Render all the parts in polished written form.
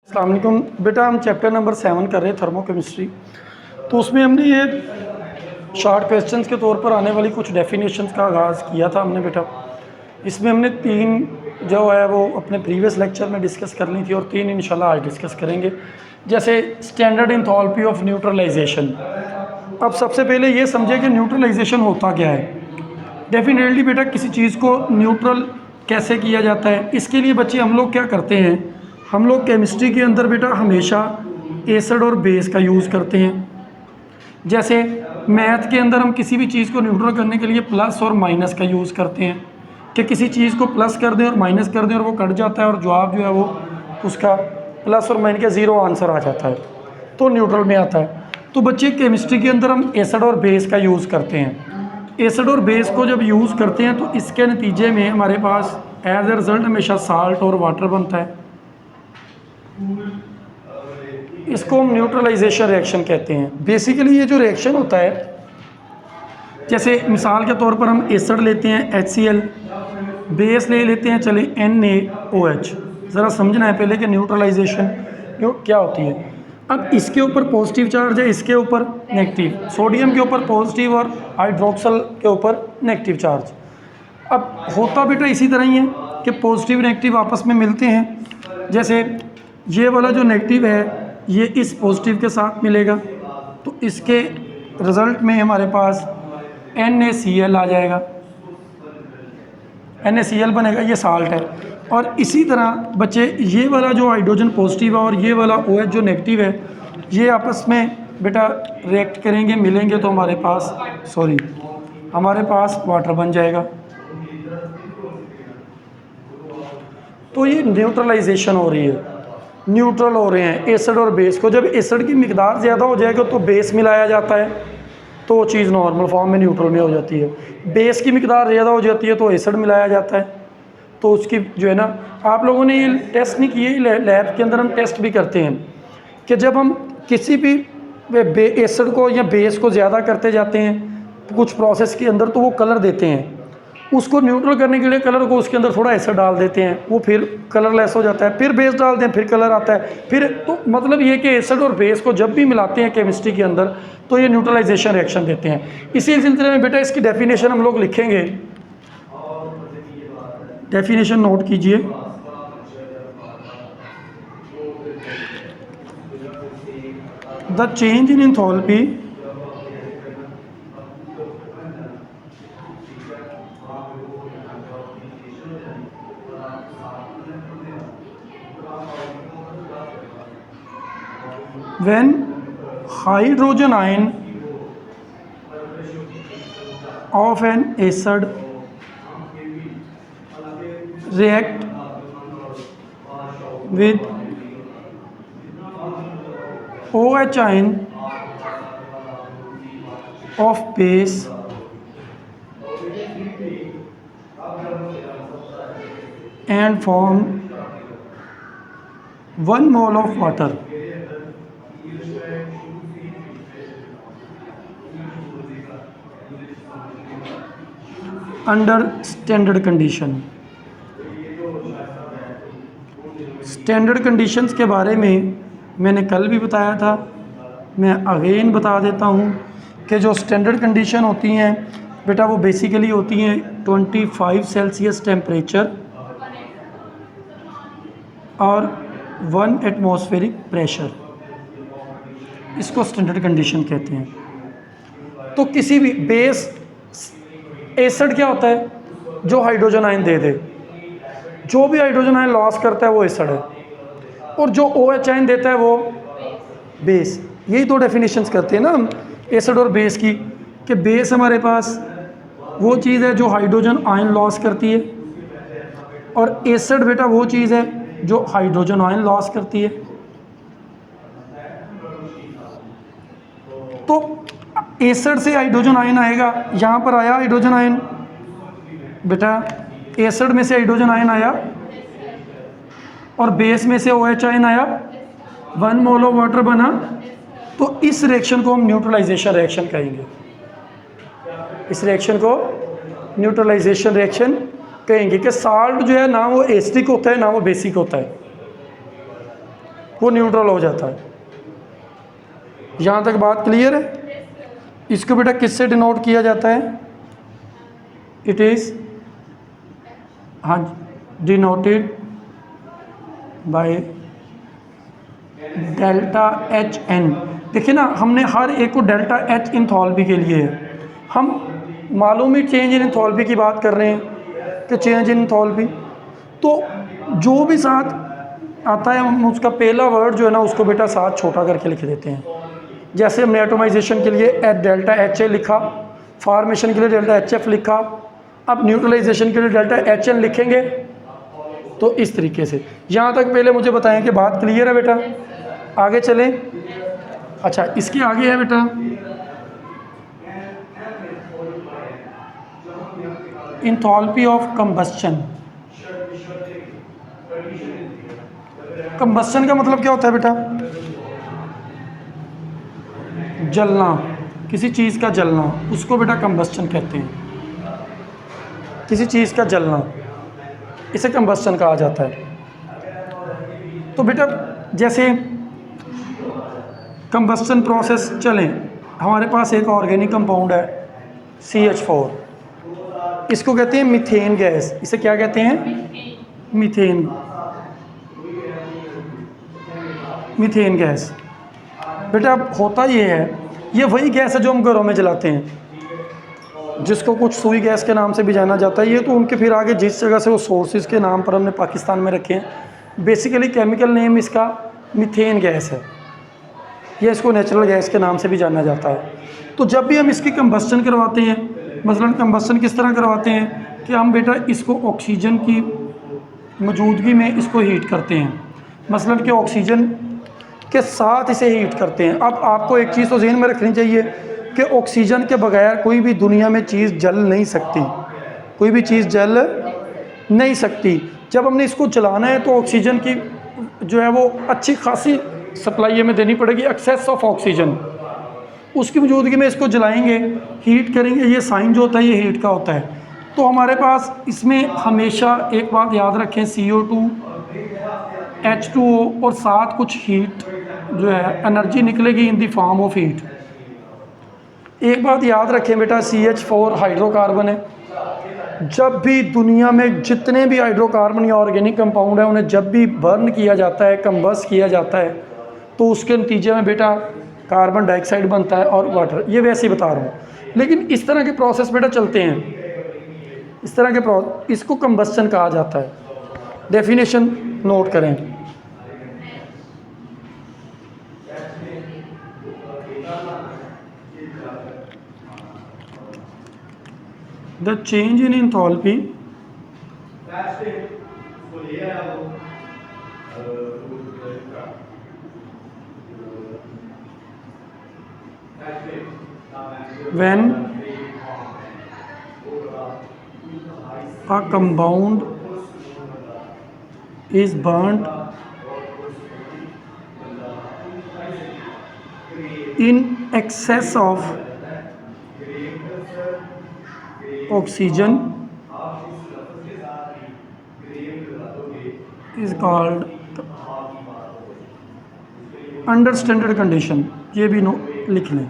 अस्सलाम वालेकुम बेटा, हम चैप्टर नंबर 7 कर रहे हैं थर्मोकेमिस्ट्री। तो उसमें हमने ये शॉर्ट क्वेश्चंस के तौर पर आने वाली कुछ डेफिनेशंस का आगाज़ किया था हमने बेटा। इसमें हमने 3 जो है वो अपने प्रीवियस लेक्चर में डिस्कस कर ली थी और 3 इंशाल्लाह आज डिस्कस करेंगे। जैसे स्टैंडर्ड एंथैल्पी ऑफ न्यूट्रलाइजेशन। अब सबसे पहले ये समझे कि न्यूट्रलाइजेशन होता क्या है। डेफिनेटली बेटा किसी चीज़ को न्यूट्रल कैसे किया जाता है, इसके लिए बच्चे हम लोग क्या करते हैं, हम लोग केमिस्ट्री के अंदर बेटा हमेशा एसिड और बेस का यूज़ करते हैं। जैसे मैथ के अंदर हम किसी भी चीज़ को न्यूट्रल करने के लिए प्लस और माइनस का यूज़ करते हैं कि किसी चीज़ को प्लस कर दें और माइनस कर दें और वो कट जाता है और जवाब जो है वो उसका प्लस और माइनस का ज़ीरो आंसर आ जाता है, तो न्यूट्रल में आता है। तो बच्चे केमिस्ट्री के अंदर हम एसिड और बेस का यूज़ करते हैं। एसिड और बेस को जब यूज़ करते हैं तो इसके नतीजे में हमारे पास एज ए रिज़ल्ट हमेशा साल्ट और वाटर बनता है। इसको हम न्यूट्रलाइजेशन रिएक्शन कहते हैं। बेसिकली ये जो रिएक्शन होता है, जैसे मिसाल के तौर पर हम एसिड लेते हैं HCl, बेस ले लेते हैं चले NaOH। ज़रा समझना है पहले कि न्यूट्रलाइजेशन क्या होती है। अब इसके ऊपर पॉजिटिव चार्ज है, इसके ऊपर नेगेटिव, सोडियम के ऊपर पॉजिटिव और हाइड्रोक्सल के ऊपर नेगेटिव चार्ज। अब होता बेटा इसी तरह ही है कि पॉजिटिव नेगेटिव आपस में मिलते हैं। जैसे ये वाला जो नेगेटिव है ये इस पॉजिटिव के साथ मिलेगा, तो इसके रिज़ल्ट में हमारे पास NaCl आ जाएगा, NaCl बनेगा, ये साल्ट है। और इसी तरह बच्चे ये वाला जो हाइड्रोजन पॉजिटिव है और ये वाला OH जो नेगेटिव है, ये आपस में बेटा रिएक्ट करेंगे, मिलेंगे, तो हमारे पास वाटर बन जाएगा। तो ये न्यूट्रलाइजेशन हो रही है, न्यूट्रल हो रहे हैं एसिड और बेस को। जब एसिड की मिकदार ज़्यादा हो जाएगा तो बेस मिलाया जाता है, तो वो चीज़ नॉर्मल फॉर्म में न्यूट्रल में हो जाती है। बेस की मिकदार ज़्यादा हो जाती है तो एसिड मिलाया जाता है, तो उसकी जो है ना, आप लोगों ने ये टेस्ट नहीं किए, लैब के अंदर हम टेस्ट भी करते हैं कि जब हम किसी भी एसिड को या बेस को ज़्यादा करते जाते हैं कुछ प्रोसेस के अंदर, तो वो कलर देते हैं। उसको न्यूट्रल करने के लिए कलर को उसके अंदर थोड़ा एसिड डाल देते हैं, वो फिर कलरलेस हो जाता है, फिर बेस डालते हैं, फिर कलर आता है, फिर तो मतलब ये कि एसिड और बेस को जब भी मिलाते हैं केमिस्ट्री के अंदर तो ये न्यूट्रलाइजेशन रिएक्शन देते हैं। इसी सिलसिले में बेटा इसकी डेफिनेशन हम लोग लिखेंगे, डेफिनेशन नोट कीजिए। The change in enthalpy when hydrogen ion of an acid react with OH ion of base and form 1 mole of water under standard condition. Standard conditions के बारे में मैंने कल भी बताया था, मैं अगेन बता देता हूँ कि जो स्टैंडर्ड कंडीशन होती हैं बेटा वो बेसिकली होती हैं 25 सेल्सियस टेम्परेचर और 1 एटमॉस्फेरिक प्रेशर, इसको स्टैंडर्ड कंडीशन कहते हैं। तो किसी भी बेस एसिड क्या होता है, जो हाइड्रोजन आयन दे दे, जो भी हाइड्रोजन आयन लॉस करता है वो एसिड है, और जो OH आयन देता है वो बेस। यही दो डेफिनेशंस करते हैं ना हम एसिड और बेस की, कि बेस हमारे पास वो चीज़ है जो हाइड्रोजन आयन लॉस करती है और एसिड बेटा वो चीज़ है जो हाइड्रोजन आयन लॉस करती है। तो एसिड से हाइड्रोजन आयन आएगा, यहाँ पर आया हाइड्रोजन आयन बेटा, एसिड में से हाइड्रोजन आयन आया और बेस में से OH आयन आया, 1 मोल ऑफ वाटर बना, तो इस रिएक्शन को हम न्यूट्रलाइजेशन रिएक्शन कहेंगे। इस रिएक्शन को न्यूट्रलाइजेशन रिएक्शन कहेंगे कि साल्ट जो है ना वो एसिडिक होता है ना वो बेसिक होता है। वो न्यूट्रल हो जाता है। यहाँ तक बात क्लियर है? इसको बेटा किससे डिनोट किया जाता है? इट इज़ हाँ denoted by delta H N. देखिए ना, हमने हर एक को डेल्टा एच इंथॉल्पी के लिए है। हम मालूम ही चेंज इन इंथॉल्पी की बात कर रहे हैं कि चेंज इन इंथॉल्पी, तो जो भी साथ आता है हम उसका पहला वर्ड जो है ना उसको बेटा साथ छोटा करके लिख देते हैं। जैसे हमने एटोमाइजेशन के लिए डेल्टा एच ए लिखा, फॉर्मेशन के लिए डेल्टा एच एफ लिखा, अब न्यूट्रलाइजेशन के लिए डेल्टा एच एन लिखेंगे। तो इस तरीके से यहाँ तक पहले मुझे बताएं कि बात क्लियर है बेटा? आगे चलें। अच्छा, इसके आगे है बेटा इंथॉल्पी ऑफ कंबस्शन। कंबस्शन का मतलब क्या होता है बेटा? जलना, किसी चीज़ का जलना, उसको बेटा कंबस्शन कहते हैं। किसी चीज़ का जलना, इसे कंबस्शन कहा जाता है। तो बेटा जैसे कंबस्शन प्रोसेस चलें, हमारे पास एक ऑर्गेनिक कंपाउंड है CH4, इसको कहते हैं मीथेन गैस। इसे क्या कहते हैं? Methane gas. बेटा अब होता ये है, ये वही गैस है जो हम घरों में जलाते हैं, जिसको कुछ सुई गैस के नाम से भी जाना जाता है। ये तो उनके फिर आगे जिस जगह से वो सोर्सेज के नाम पर हमने पाकिस्तान में रखे हैं, बेसिकली केमिकल नेम इसका मीथेन गैस है, या इसको नेचुरल गैस के नाम से भी जाना जाता है। तो जब भी हम इसकी कंबस्शन करवाते हैं, मसलन कंबस्शन किस तरह करवाते हैं कि हम बेटा इसको ऑक्सीजन की मौजूदगी में इसको हीट करते हैं, मसलन कि ऑक्सीजन के साथ इसे हीट करते हैं। अब आपको एक चीज़ तो ज़हन में रखनी चाहिए कि ऑक्सीजन के बगैर कोई भी दुनिया में चीज़ जल नहीं सकती, कोई भी चीज़ जल नहीं सकती। जब हमने इसको जलाना है तो ऑक्सीजन की जो है वो अच्छी खासी सप्लाई हमें देनी पड़ेगी, एक्सेस ऑफ ऑक्सीजन। उसकी मौजूदगी में इसको जलाएंगे, हीट करेंगे, ये साइन जो होता है ये हीट का होता है। तो हमारे पास इसमें हमेशा एक बात याद रखें, CO2 H2O और साथ कुछ हीट जो है एनर्जी निकलेगी in the form of heat. एक बात याद रखें बेटा, CH4 हाइड्रोकार्बन है। जब भी दुनिया में जितने भी हाइड्रोकार्बन या ऑर्गेनिक कंपाउंड है उन्हें जब भी बर्न किया जाता है, कंबस्ट किया जाता है, तो उसके नतीजे में बेटा कार्बन डाइऑक्साइड बनता है और वाटर। ये वैसे ही बता रहा हूँ, लेकिन इस तरह के प्रोसेस बेटा चलते हैं, इस तरह के इसको कंबस्शन कहा जाता है। डेफिनेशन नोट करें। The change in enthalpy when a compound is burnt in excess of oxygen is called under standard condition। ये भी लिख लें।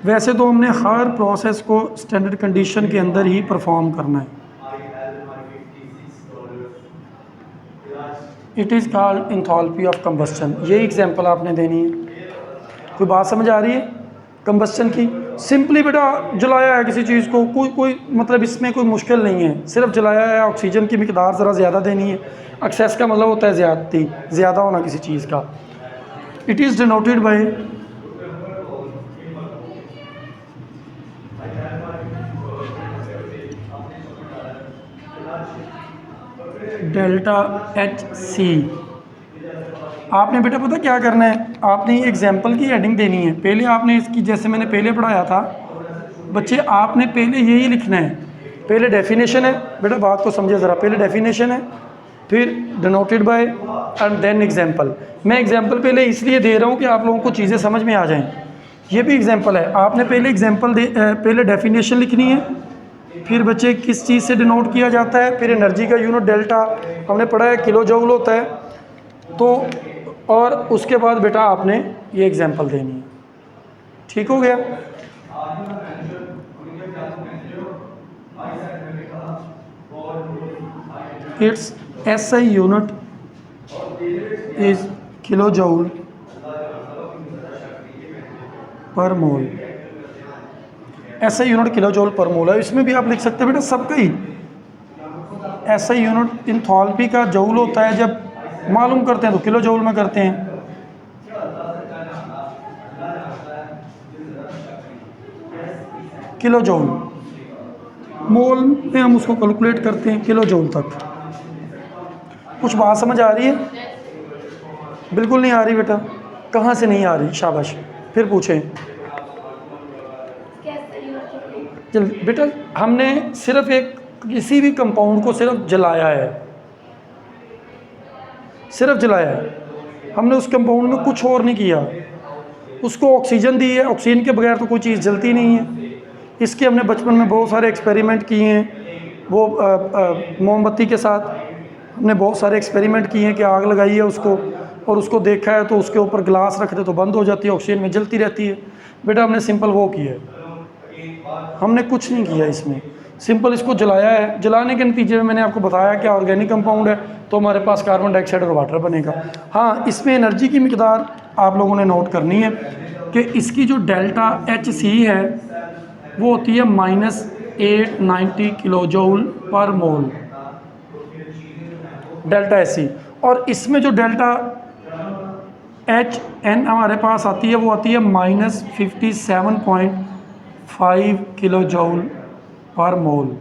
वैसे तो हमने हर प्रोसेस को स्टैंडर्ड कंडीशन के अंदर ही परफॉर्म करना है। It is called enthalpy of combustion. ये एग्जांपल आपने देनी है। कोई बात समझ आ रही है कंबस्शन की? सिंपली बेटा जलाया है किसी चीज़ को, कोई मतलब इसमें कोई मुश्किल नहीं है, सिर्फ जलाया है। ऑक्सीजन की मिकदार ज़रा ज़्यादा देनी है। एक्सेस का मतलब होता है ज़्यादा होना किसी चीज़ का। It is denoted by delta HC। आपने बेटा पता क्या करना है, आपने एग्जाम्पल की हेडिंग देनी है। पहले आपने इसकी, जैसे मैंने पहले पढ़ाया था बच्चे, आपने पहले यही लिखना है। पहले डेफिनेशन है बेटा, बात को समझे ज़रा। पहले डेफिनेशन है, फिर denoted by and then example. मैं एग्जाम्पल पहले इसलिए दे रहा हूँ कि आप लोगों को चीज़ें समझ में आ जाएं। ये भी एग्जाम्पल है। आपने पहले एग्जाम्पल पहले डेफिनेशन लिखनी है, फिर बच्चे किस चीज़ से डिनोट किया जाता है, फिर एनर्जी का यूनिट डेल्टा हमने पढ़ा है किलो जूल होता है, तो और उसके बाद बेटा आपने ये एग्जांपल देनी है। ठीक हो गया। It's SI unit is kilo joule per mole. SI unit kilo joule per mole है। इसमें भी आप लिख सकते हैं बेटा सबका ही SI यूनिट इंथैल्पी का जूल होता है, जब मालूम करते हैं तो किलो जूल में करते हैं। किलो जूल, मोल में हम उसको कैलकुलेट करते हैं किलो जूल तक। कुछ बात समझ आ रही है? बिल्कुल नहीं आ रही बेटा? कहाँ से नहीं आ रही? शाबाश, फिर पूछें। चल बेटा, हमने सिर्फ एक किसी भी कंपाउंड को सिर्फ जलाया है, सिर्फ जलाया है हमने उस कंपाउंड में, कुछ और नहीं किया। उसको ऑक्सीजन दी है, ऑक्सीजन के बगैर तो कोई चीज़ जलती नहीं है। इसके हमने बचपन में बहुत सारे एक्सपेरिमेंट किए हैं। वो मोमबत्ती के साथ हमने बहुत सारे एक्सपेरिमेंट किए हैं कि आग लगाई है उसको और उसको देखा है तो उसके ऊपर ग्लास रख दे तो बंद हो जाती है, ऑक्सीजन में जलती रहती है। बेटा हमने सिंपल वो किया है, हमने कुछ नहीं किया इसमें, सिंपल इसको जलाया है। जलाने के नतीजे में मैंने आपको बताया कि ऑर्गेनिक कंपाउंड है तो हमारे पास कार्बन डाइऑक्साइड और वाटर बनेगा। हाँ, इसमें एनर्जी की मिकदार आप लोगों ने नोट करनी है कि इसकी जो डेल्टा HC है वो होती है -890 किलो जूल पर मोल, डेल्टा HC। और इसमें जो डेल्टा HN हमारे पास आती है वो आती है -57.5 किलो जूल पर मोल।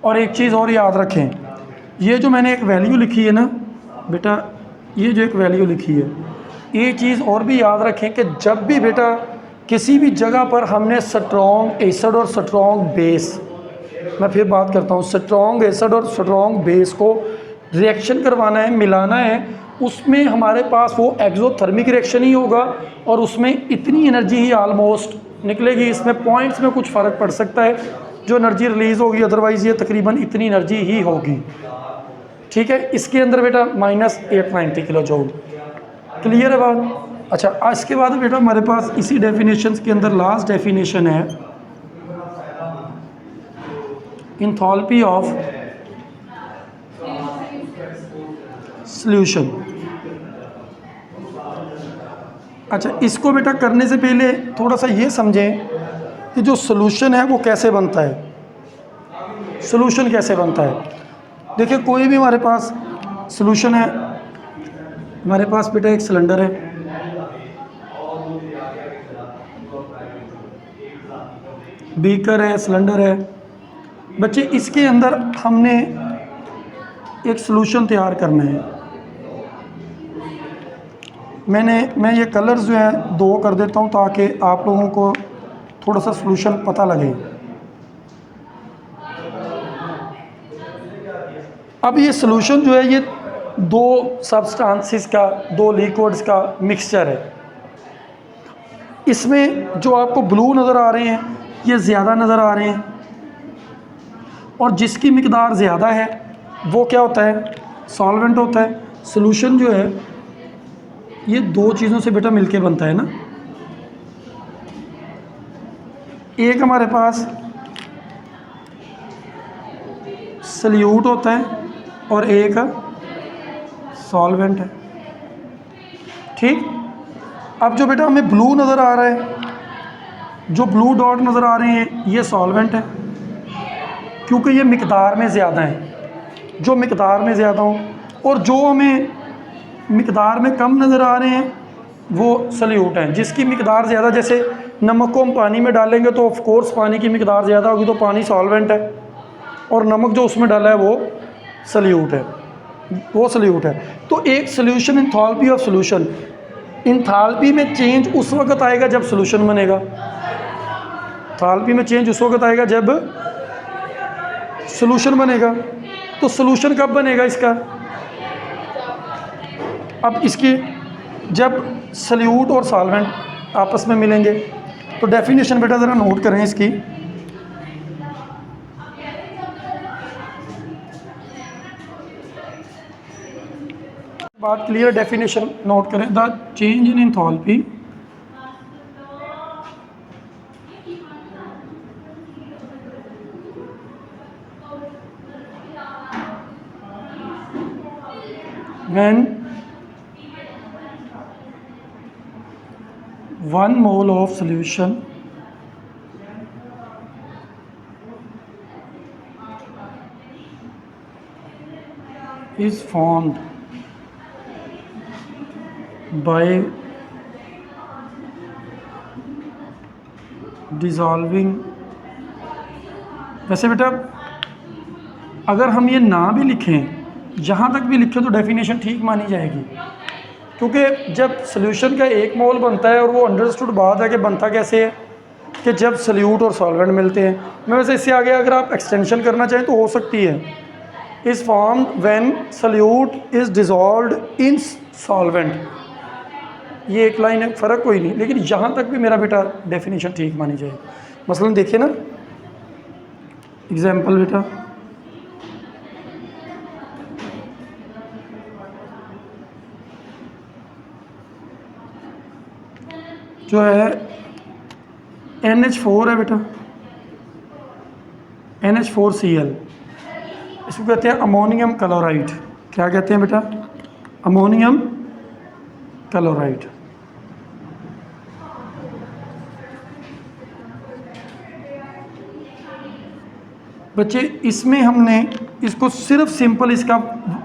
और एक चीज़ और याद रखें, ये जो मैंने एक वैल्यू लिखी है ना बेटा, ये जो एक वैल्यू लिखी है, ये चीज़ और भी याद रखें कि जब भी बेटा किसी भी जगह पर हमने स्ट्रॉन्ग एसिड और स्ट्रॉन्ग बेस, मैं फिर बात करता हूँ, स्ट्रॉन्ग एसिड और स्ट्रॉन्ग बेस को रिएक्शन करवाना है, मिलाना है, उसमें हमारे पास वो एक्सोथर्मिक रिएक्शन ही होगा और उसमें इतनी एनर्जी ही ऑलमोस्ट निकलेगी। इसमें पॉइंट्स में कुछ फ़र्क पड़ सकता है जो एनर्जी रिलीज़ होगी, अदरवाइज़ ये तकरीबन इतनी एनर्जी ही होगी। ठीक है, इसके अंदर बेटा -890 किलो जूल। क्लियर है बात? अच्छा, इसके बाद बेटा हमारे पास इसी डेफिनेशंस के अंदर लास्ट डेफिनेशन है इंथैल्पी ऑफ सॉल्यूशन। अच्छा, इसको बेटा करने से पहले थोड़ा सा ये समझें कि जो सॉल्यूशन है वो कैसे बनता है। सॉल्यूशन कैसे बनता है? देखिए, कोई भी हमारे पास सॉल्यूशन है, हमारे पास बेटा एक सिलेंडर है, बीकर है, सिलेंडर है बच्चे, इसके अंदर हमने एक सॉल्यूशन तैयार करना है। मैं ये कलर्स जो है 2 कर देता हूँ ताकि आप लोगों को थोड़ा सा सॉल्यूशन पता लगे। अब ये सॉल्यूशन जो है ये 2 सब्सटेंसेस का, 2 लिक्विड्स का मिक्सचर है। इसमें जो आपको ब्लू नज़र आ रहे हैं ये ज़्यादा नज़र आ रहे हैं, और जिसकी मिकदार ज़्यादा है वो क्या होता है? सॉल्वेंट होता है। सॉल्यूशन जो है ये 2 चीज़ों से बेटा मिलके बनता है ना, एक हमारे पास सल्यूट होता है और एक सॉल्वेंट है। ठीक, अब जो बेटा हमें ब्लू नज़र आ रहा है, जो ब्लू डॉट नज़र आ रहे हैं ये सॉल्वेंट है, क्योंकि ये मिकदार में ज़्यादा है, जो मिकदार में ज़्यादा हो, और जो हमें मिकदार में कम नज़र आ रहे हैं वो सल्यूट हैं। जिसकी मिकदार ज़्यादा, जैसे नमक को हम पानी में डालेंगे तो ऑफ कोर्स पानी की मिकदार ज़्यादा होगी तो पानी सॉल्वेंट है, और नमक जो उसमें डाला है वो सल्यूट है, वो सल्यूट है। तो एक solution, enthalpy of solution, enthalpy में चेंज उस वक्त आएगा जब सॉल्यूशन बनेगा। एंथैल्पी में चेंज उस वक्त आएगा जब सॉल्यूशन बनेगा। तो सॉल्यूशन कब बनेगा इसका? अब इसके जब सल्यूट और सॉल्वेंट आपस में मिलेंगे। तो डेफिनेशन बेटा ज़रा नोट करें इसकी। बात क्लियर, डेफिनेशन नोट करें। The change in enthalpy when 1 mole of solution is formed by dissolving। वैसे बेटा अगर हम ये ना भी लिखें, जहाँ तक भी लिखें तो डेफिनेशन ठीक मानी जाएगी, क्योंकि जब सॉल्यूशन का 1 मोल बनता है और वो अंडरस्टूड बात है कि बनता कैसे है कि जब सल्यूट और सॉल्वेंट मिलते हैं। मैं वैसे इससे आगे अगर आप एक्सटेंशन करना चाहें तो हो सकती है, is formed when solute is dissolved in solvent. ये एक लाइन है, फ़र्क कोई नहीं, लेकिन यहाँ तक भी मेरा बेटा डेफिनेशन ठीक मानी जाएगी। मसलन देखिए ना, एग्जाम्पल बेटा, जो है NH4 है बेटा, NH4Cl, इसको कहते हैं अमोनियम क्लोराइड। क्या कहते हैं बेटा? Ammonium chloride. बच्चे इसमें हमने इसको सिर्फ सिंपल इसका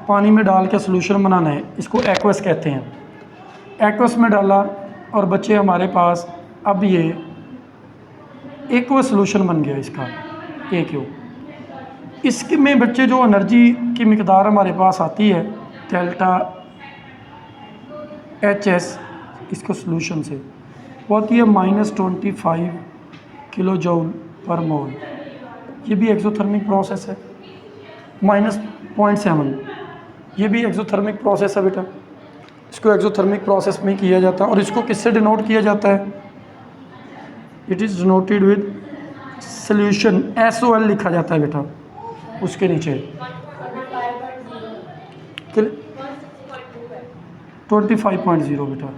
पानी में डाल के सॉल्यूशन बनाना है, इसको एक्वस कहते हैं। एक्वस में डाला और बच्चे हमारे पास अब ये एक्वस सॉल्यूशन बन गया इसका AQ। इसके में बच्चे जो एनर्जी की मिकदार हमारे पास आती है डेल्टा HS इसको सॉल्यूशन से, वो आती है -25 किलो जूल पर मोल। ये भी एक्सोथर्मिक प्रोसेस है। -0.7 ये भी एक्सोथर्मिक प्रोसेस है बेटा, इसको एक्सोथर्मिक प्रोसेस में किया जाता है। और इसको किससे डिनोट किया जाता है? It is denoted with solution, SOL लिखा जाता है बेटा उसके नीचे। 25.0 बेटा,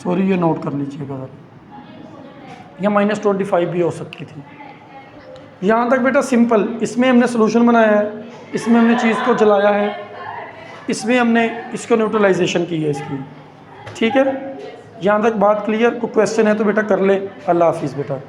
सॉरी ये नोट कर लीजिएगा, या -25 भी हो सकती थी। यहाँ तक बेटा सिंपल। इसमें हमने सॉल्यूशन बनाया है, इसमें हमने चीज़ को जलाया है, इसमें हमने इसको न्यूट्रलाइजेशन की है इसकी। ठीक है, यहाँ तक बात क्लियर? कोई क्वेश्चन है तो बेटा कर ले। अल्लाह हाफिज़ बेटा।